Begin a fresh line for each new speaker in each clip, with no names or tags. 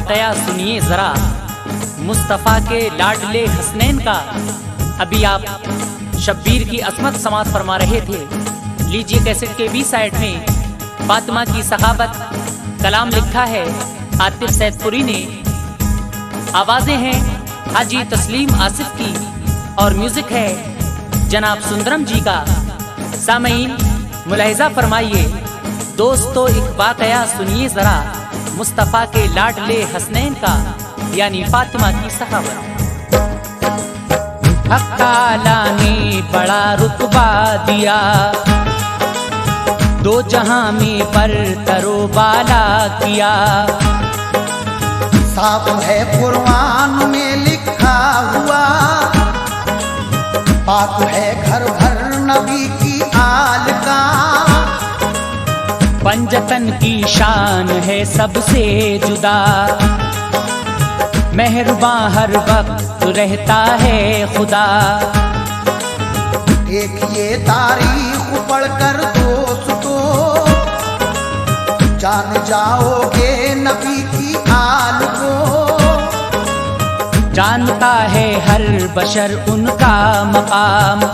वाकया सुनिए जरा मुस्तफ़ा के लाडले हसनैन का। अभी आप शब्बीर की असमत समात फरमा रहे थे। लीजिए कैसेट के बी साइड में फातिमा की सखावत कलाम लिखा है आतिफ सैदपुरी ने। आवाजें हैं हाजी तस्लीम आसिफ की और म्यूजिक है जनाब सुंदरम जी का। सामईन मुलाहिजा फरमाइए। दोस्तों एक वाकया सुनिए जरा मुस्तफ़ा के लाडले हसनैन का, यानी फातिमा की सखावत। हक ताला ने बड़ा रुतबा दिया, दो जहां में पर तरो बाला किया।
साफ है कुरान में लिखा हुआ, पाक है घर भर नबी की आल का।
पंजतन की शान है सबसे जुदा, मेहरबां हर वक्त रहता है खुदा।
देखिए तारीख पढ़कर दोस्तों, जान जाओगे नबी की आल को।
जानता है हर बशर उनका मकाम,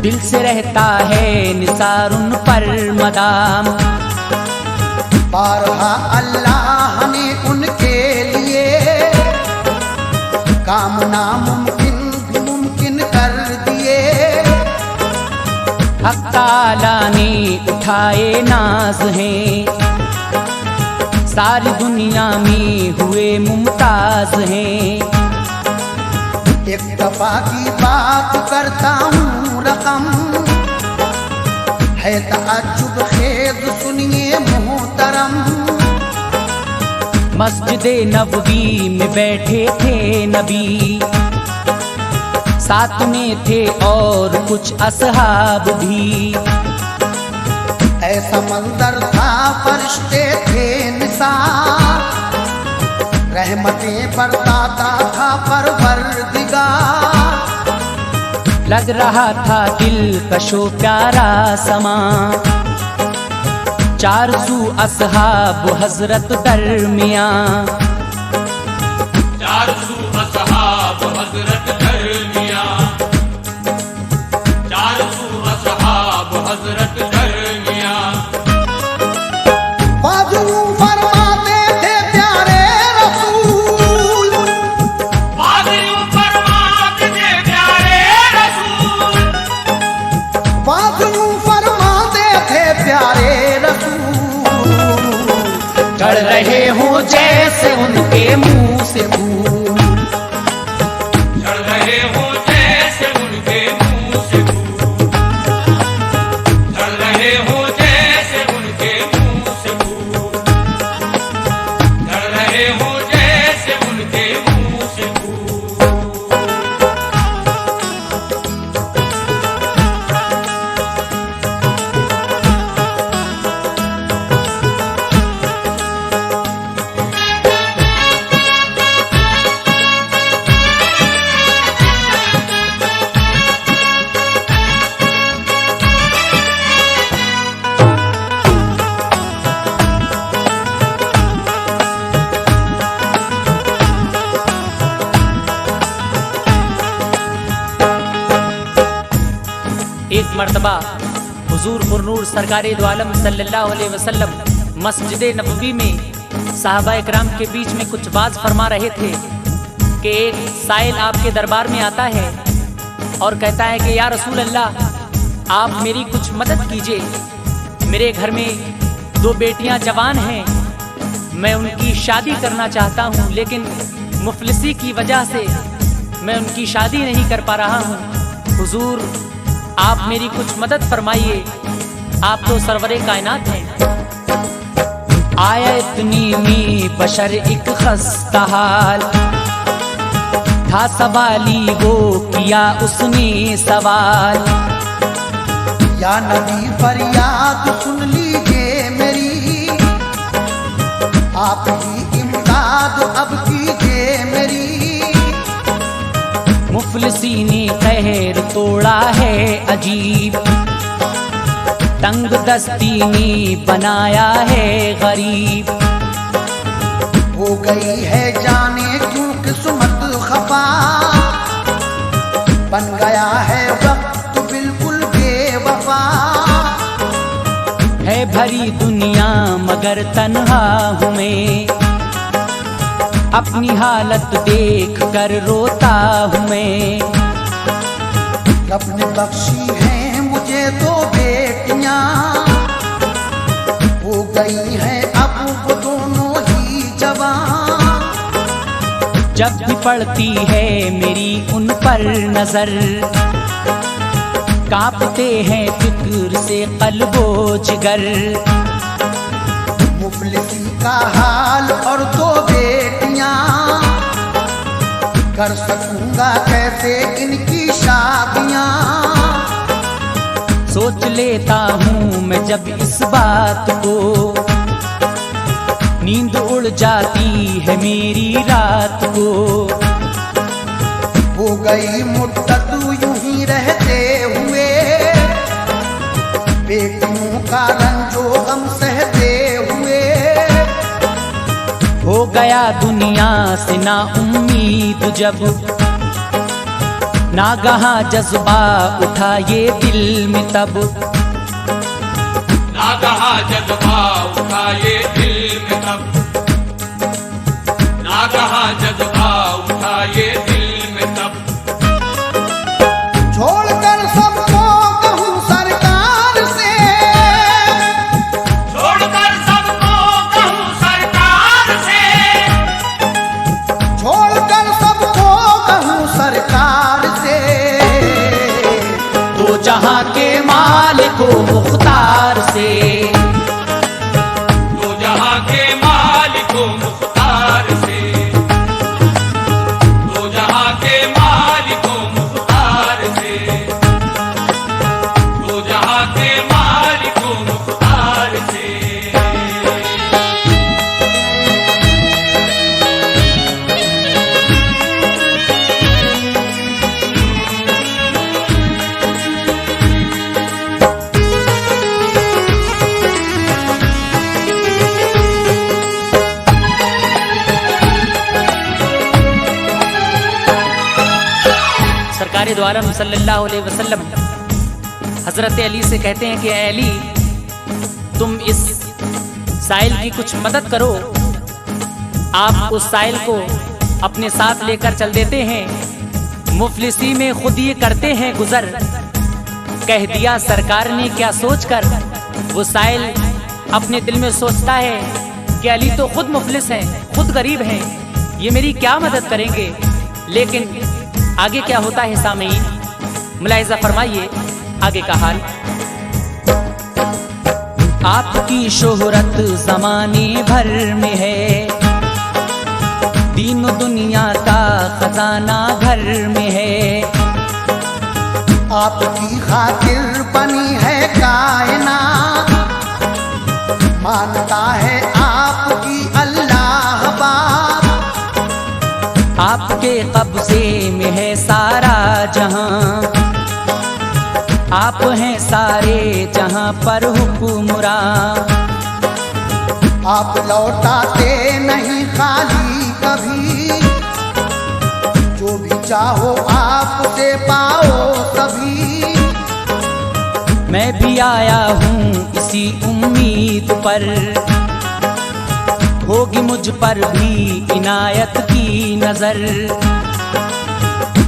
दिल से रहता है निसार उन पर मदाम।
बारहा अल्लाह ने उनके लिए काम नामुमकिन भी मुमकिन कर दिए।
हक ताला ने उठाए नाज हैं, सारी दुनिया में हुए मुमताज हैं।
एक दफा की बात करता हूँ रकम, है ताज्जुब खेद सुनिए मोहतरम।
मस्जिद नबवी में बैठे थे नबी, साथ में थे और कुछ असहाब भी।
ऐसा मंजर था फरिश्ते थे निसार, रहमतें बरसाता था परवरदिगार।
लग रहा था दिल कशो प्यारा समा, चार सू असहाब हजरत दरमिया।
चार सू असहाब हजरत दरमिया, चार सू असहाब हजरत दरमिया।
बाजू फरमाते थे प्यारे रसूल,
बाजू फरमाते थे प्यारे रसूल,
बाजू फरमाते थे प्यारे रसूल।
चढ़ रहे हो जैसे उनके मुंह से फूल,
चढ़ रहे हो जैसे उनके मुंह से फूल, चढ़ रहे हो जैसे उनके मुंह से फूल, चढ़ रहे हो जैसे उनके मुंह से फूल।
एक मर्तबा हुजूर पुरनूर सरकारे दो आलम सल्लल्लाहु अलैहि वसल्लम मस्जिद नबवी में साहबा इकराम के बीच में कुछ बात फरमा रहे थे कि एक साइल आपके दरबार में आता है और कहता है कि या रसूल अल्लाह आप मेरी कुछ मदद कीजिए। मेरे घर में दो बेटियां जवान हैं, मैं उनकी शादी करना चाहता हूं, लेकिन मुफलिसी की वजह से मैं उनकी शादी नहीं कर पा रहा हूं। हुजूर आप मेरी कुछ मदद फरमाइए, आप तो सरवरे कायनात हैं। आया इतनी में बशर एक खस्ता हाल था, सवाली वो किया उसने सवाल।
या नबी फरियाद सुन लीजिए मेरी, आप ही इमदाद अब कीजिए मेरी।
मुफलिसी ने कहर तोड़ा है अजीब, तंग दस्ती ने बनाया है गरीब।
गई है जाने क्यों किस्मत खफा, बन गया है वक्त बिल्कुल बेवफा।
है भरी दुनिया मगर तन्हा हूँ मैं, अपनी हालत देख कर रोता हूँ मैं।
रब ने बख्शी है मुझे दो बेटियां, हो गई है अब वो दोनों ही जवान।
जब भी पड़ती है मेरी उन पर नजर, कांपते हैं फिक्र से कल्बो जिगर।
मुफलिसी का हाल और दो बेटियां, कर सकूंगा कैसे इनकी शादियां।
सोच लेता हूँ मैं जब इस बात को, नींद उड़ जाती है मेरी रात को।
हो गई मुद्दत यूं ही रहते हुए, बेटियों का रंजो गम सहते हुए।
हो गया दुनिया से ना उम्मीद जब, नागहां जज्बा उठा ये दिल में तब।
नागहां जज्बा उठा ये दिल में तब, नागहां जज्बा उठा ये दिल में तब।
छोड़कर सबको कहूँ सरकार से,
छोड़कर सबको कहूँ सरकार से,
छोड़कर सबको कहूँ सरकार से।
तो जहां के मालिक हो मुख्तार से,
तो जहां के मालिक हो मुख्तार से, तो जहां के मालिक हो मुख्तार से, तो जहां के मालिक हो मुख्तार से।
सरकार दो आलम सल्लल्लाहु अलैहि वसल्लम हजरत अली से कहते हैं कि ऐ अली, तुम इस साइल की कुछ मदद करो। आप उस साइल को अपने साथ लेकर चल देते हैं, मुफलिसी में खुद ये करते हैं गुजर। कह दिया सरकार ने क्या सोचकर, वो साइल अपने दिल में सोचता है कि अली तो खुद मुफलिस हैं, खुद गरीब हैं, ये मेरी क्या मदद करेंगे। लेकिन आगे क्या होता है सामीन, मुलाहिजा फरमाइए आगे का हाल। आपकी शोहरत जमाने भर में है, दीन दुनिया का खजाना घर में है।
आपकी खातिर बनी है कायनात, मानता है आपकी अल्लाह बाप।
आपके कब्जे में है सारा जहां, आप हैं सारे जहां पर हुक्मरां।
आप लौटाते नहीं खाली कभी, जो भी चाहो आपसे पाओ तभी।
मैं भी आया हूँ इसी उम्मीद पर, होगी मुझ पर भी इनायत की नजर।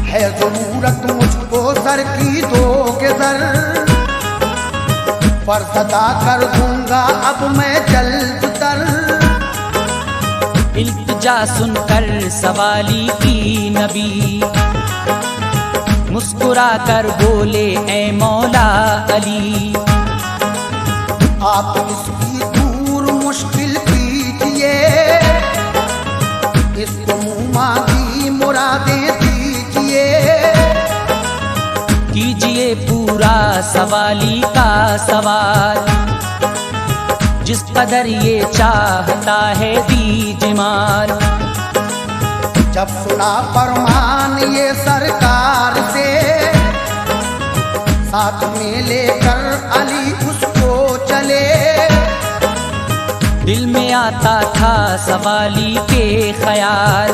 है जरूरत मुझको सर की दोगे दर, पर सदा कर दूंगा अब मैं जल्द तर।
इल्तिजा सुनकर सवाली की नबी, मुस्कुरा कर बोले ऐ मौला अली।
आप इसकी दूर मुश्किल कीजिए, इसको मुँह मांगी मुरादें दीजिए।
कीजिए पूरा सवाली का सवाल, जिस कदर ये चाहता है दीजिए माल।
जब सुना फरमान ये सरकार से, साथ में लेकर अली उसको चले।
दिल में आता था सवाली के ख्याल,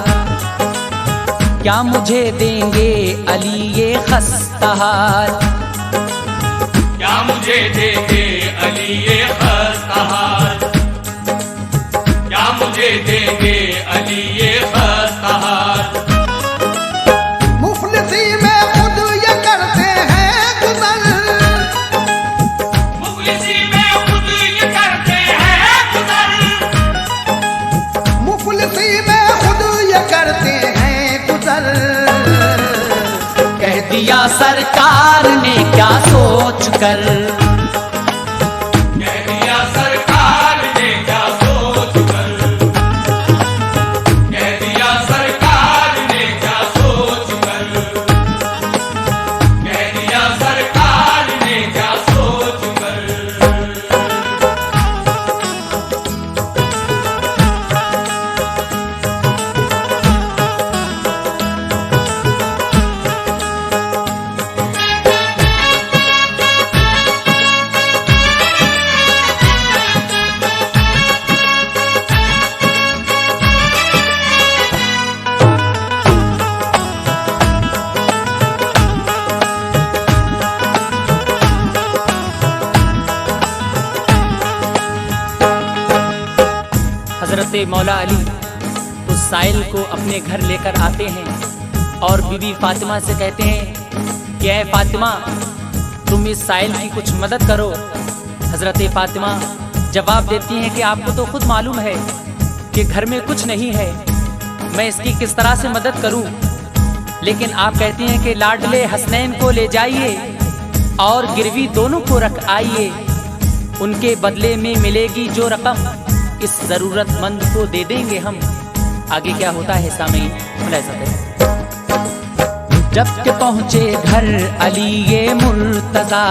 क्या मुझे देंगे अली ये खस्ताहाल,
क्या मुझे देंगे अली ये खस्ताहाल, क्या मुझे देंगे अली ये खस्ताहाल।
मुफलिसी में खुद ये करते हैं गुजर,
मुफलिसी में खुद ये करते हैं गुजर,
मुफलिसी में खुद ये करते हैं गुजर।
कह दिया सरकार ने क्या सोच कर,
कह दिया सरकार ने क्या सोच कर, कह दिया सरकार ने क्या सोच कर, कह दिया सरकार ने क्या सोच कर।
हजरत मौला अली उस साइल को अपने घर लेकर आते हैं और बीबी फातिमा से कहते हैं कि ऐ फातिमा, तुम इस साइल की कुछ मदद करो। हजरत फातिमा जवाब देती हैं कि आपको तो खुद मालूम है कि घर में कुछ नहीं है, मैं इसकी किस तरह से मदद करूं। लेकिन आप कहती हैं कि लाडले हसनैन को ले जाइए और गिरवी दोनों को रख आइए, उनके बदले में मिलेगी जो रकम इस जरूरतमंद को दे देंगे हम। आगे क्या होता है सामईन मुलाहिजा करें। जब के पहुंचे घर अली ये मुर्तजा,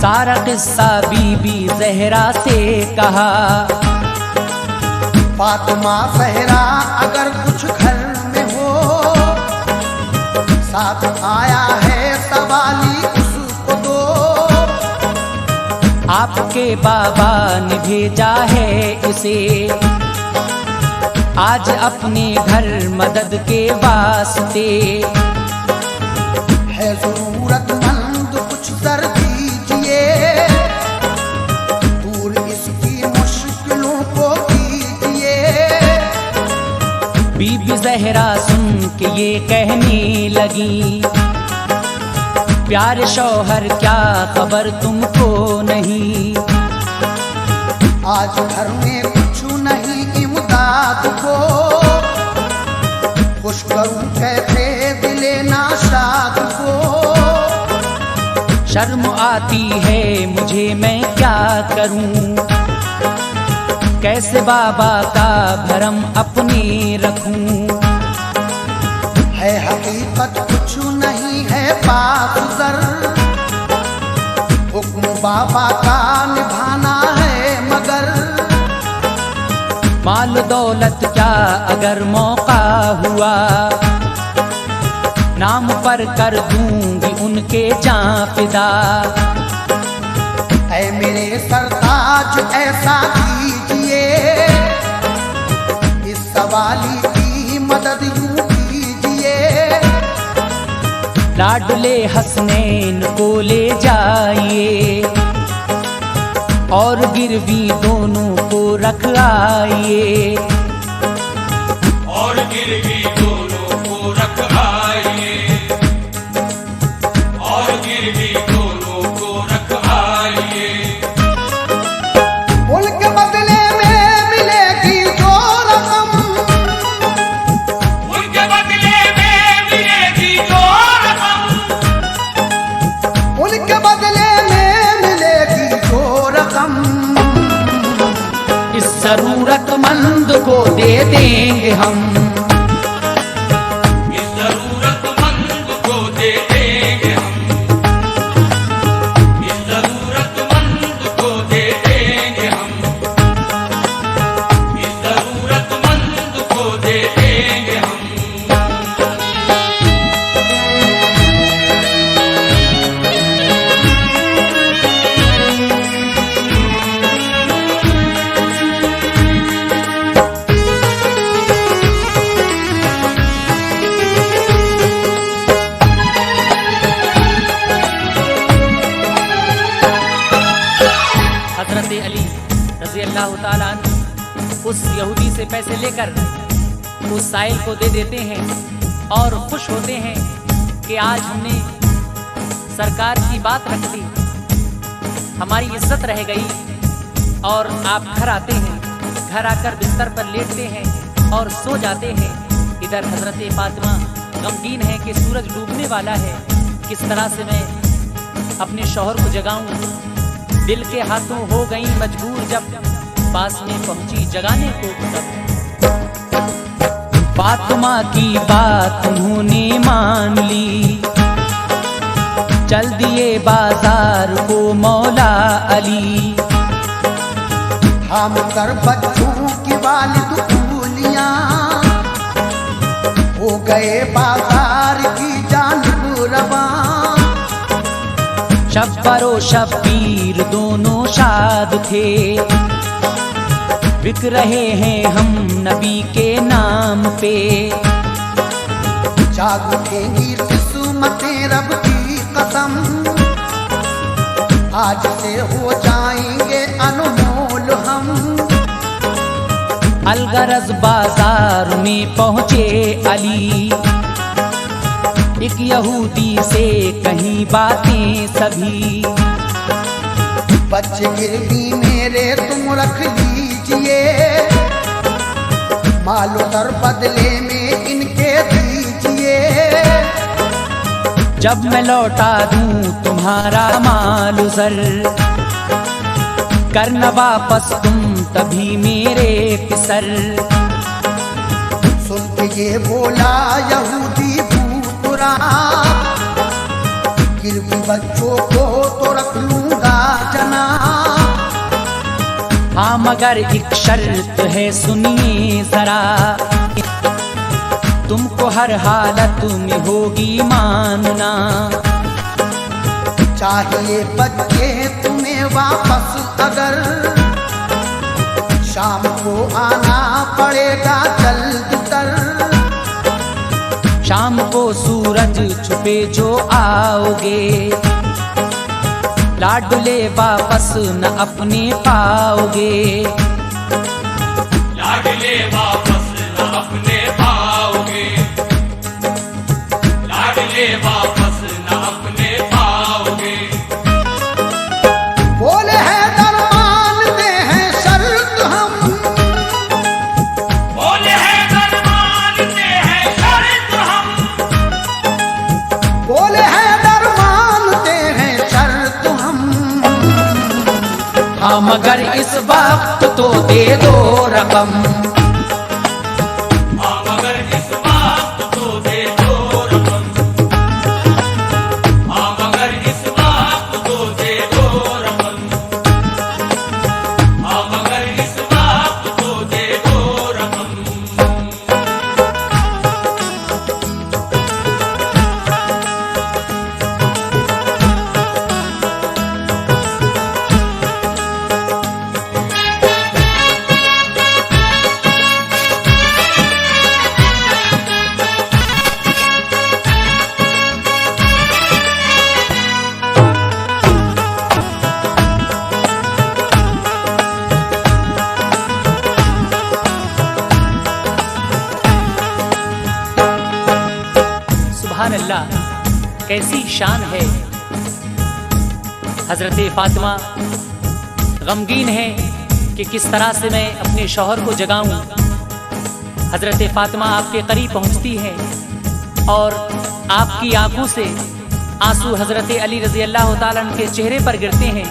सारा किस्सा बीबी ज़हरा से कहा।
फातिमा ज़हरा अगर कुछ घर में हो, साथ आया है सवाली उसको दो।
आपके बाबा ने भेजा है इसे, आज अपने घर मदद के वास्ते।
है जरूरतमंद कुछ कर दीजिए, दूर इसकी मुश्किलों को कीजिए।
बीबी ज़हरा सुन के ये कहने लगी, प्यारे शौहर क्या खबर तुमको नहीं,
आज घर में कुछ नहीं इमदाद को। खुश करूं कैसे दिले नाशाद को।
शर्म आती है मुझे मैं क्या करूं, कैसे बाबा का भरम अपने रखूं।
है हकीकत कुछ नहीं है पासुजर, हुक्म बाबा का निभाना है मगर।
माल दौलत क्या अगर मौका हुआ, नाम पर कर दूंगी उनके जान फिदा।
ऐ मेरे सरताज ऐसा कीजिए, इस सवाली की मदद यूं कीजिए।
लाडले हसनैन को ले जाइए और गिरवी दोनों को रख आइए।
और गिरवी दोनों को रख आइए, और गिरवी दोनों को रख आइए।
उनके बदले में मिलेगी जो रकम,
उनके बदले में मिलेगी जो रकम,
उनके बदले में मिलेगी जो रकम।
इस जरूरतमंद को दे देंगे हम,
इस जरूरतमंद को दे देंगे हम, इस जरूरतमंद को दे देंगे हम, इस जरूरतमंद को दे देंगे हम।
उस यहूदी से पैसे लेकर उस साइल को दे देते हैं और खुश होते हैं कि आज हमने सरकार की बात रख दी, हमारी इज्जत रह गई। और आप घर आते हैं, घर आकर बिस्तर पर लेटते हैं और सो जाते हैं। इधर हजरत फातिमा गमगीन है कि सूरज डूबने वाला है, किस तरह से मैं अपने शौहर को जगाऊं। दिल के हाथों हो गई मजबूर, जब पास में पहुंची जगाने को तब। फातिमा की बात उन्होंने मान ली, चल दिए बाजार को मौला अली।
हम कर बच्चों की वालिद कूलियां हो गए बाजार की जानिब रवां।
शब्बरो शब्बीर दोनों शाद थे, बिक रहे हैं हम नबी के नाम पे।
जाग उठेंगी किस्मतें रब की कसम, आज से हो जाएंगे अनमोल हम।
अलगरज बाजार में पहुँचे अली, एक यहूदी से कहीं बातें सभी।
बच्चे गिरवी मेरे तुम रख लीजिए, मालो दर बदले में इनके दीजिए।
जब मैं लौटा दूं तुम्हारा माल उजर, करना वापस तुम तभी मेरे पिसर।
सुन के ये बोला यहूदी भूतरा, गिरवी बच्चों को तो रख लूंगा जनाब।
हाँ मगर एक शर्त है सुनिए जरा, तुमको हर हालत में होगी मानना।
चाहिए बच्चे तुम्हें वापस अगर, शाम को आना पड़ेगा जल्द तर।
शाम को सूरज छुपे जो आओगे, लाडले वापस न अपने पाओगे।
लाडले वापस न अपने पाओगे, लाडले वापस न अपने पाओगे।
बोले हैं दरमान दे हैं शर्त हम,
बोले हैं दरमान दे हैं शर्त हम,
बोले हैं दरमान दे हैं शर्त हम।
हाँ मगर इस वक्त तो दे दो रकम,
हाँ मगर इस वक्त तो दे दो रकम, हाँ मगर इस वक्त तो दे दो रकम, हाँ मगर इस वक्त तो दे दो रकम।
सुभान अल्लाह, कैसी शान है। हजरत फातिमा गमगीन है कि किस तरह से मैं अपने शौहर को जगाऊं। हजरत फातिमा आपके करीब पहुंचती है और आपकी आंखों से आंसू हजरत अली रजी अल्लाह ताला अन्हु के चेहरे पर गिरते हैं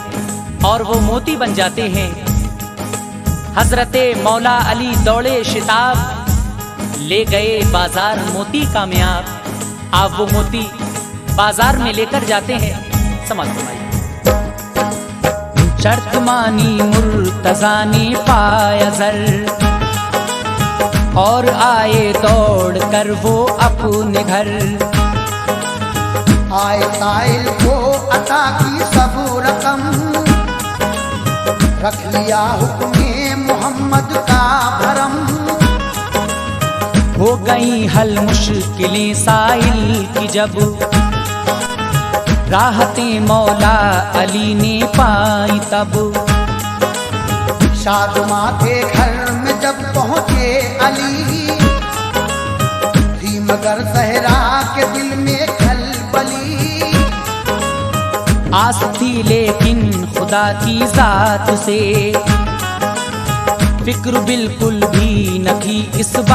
और वो मोती बन जाते हैं। हजरत मौला अली दौड़े शिताब, ले गए बाजार मोती कामयाब। आप वो मोती बाजार में लेकर जाते हैं। समझ फरमाइए। शर्त मानी मुर्तजा ने पाया जर, और आए दौड़ कर वो अपने घर।
आए साइल को अता की सब रकम, रख लिया हुक्मे मोहम्मद का भरम।
हो गई हल मुश्किलें साइल की जब, राहतें मौला अली ने पाई तब।
शादमा के घर में जब अली थी, मगर सहरा के दिल में खलबली।
आस थी लेकिन खुदा की जात से, फिक्र बिल्कुल भी न थी इस बात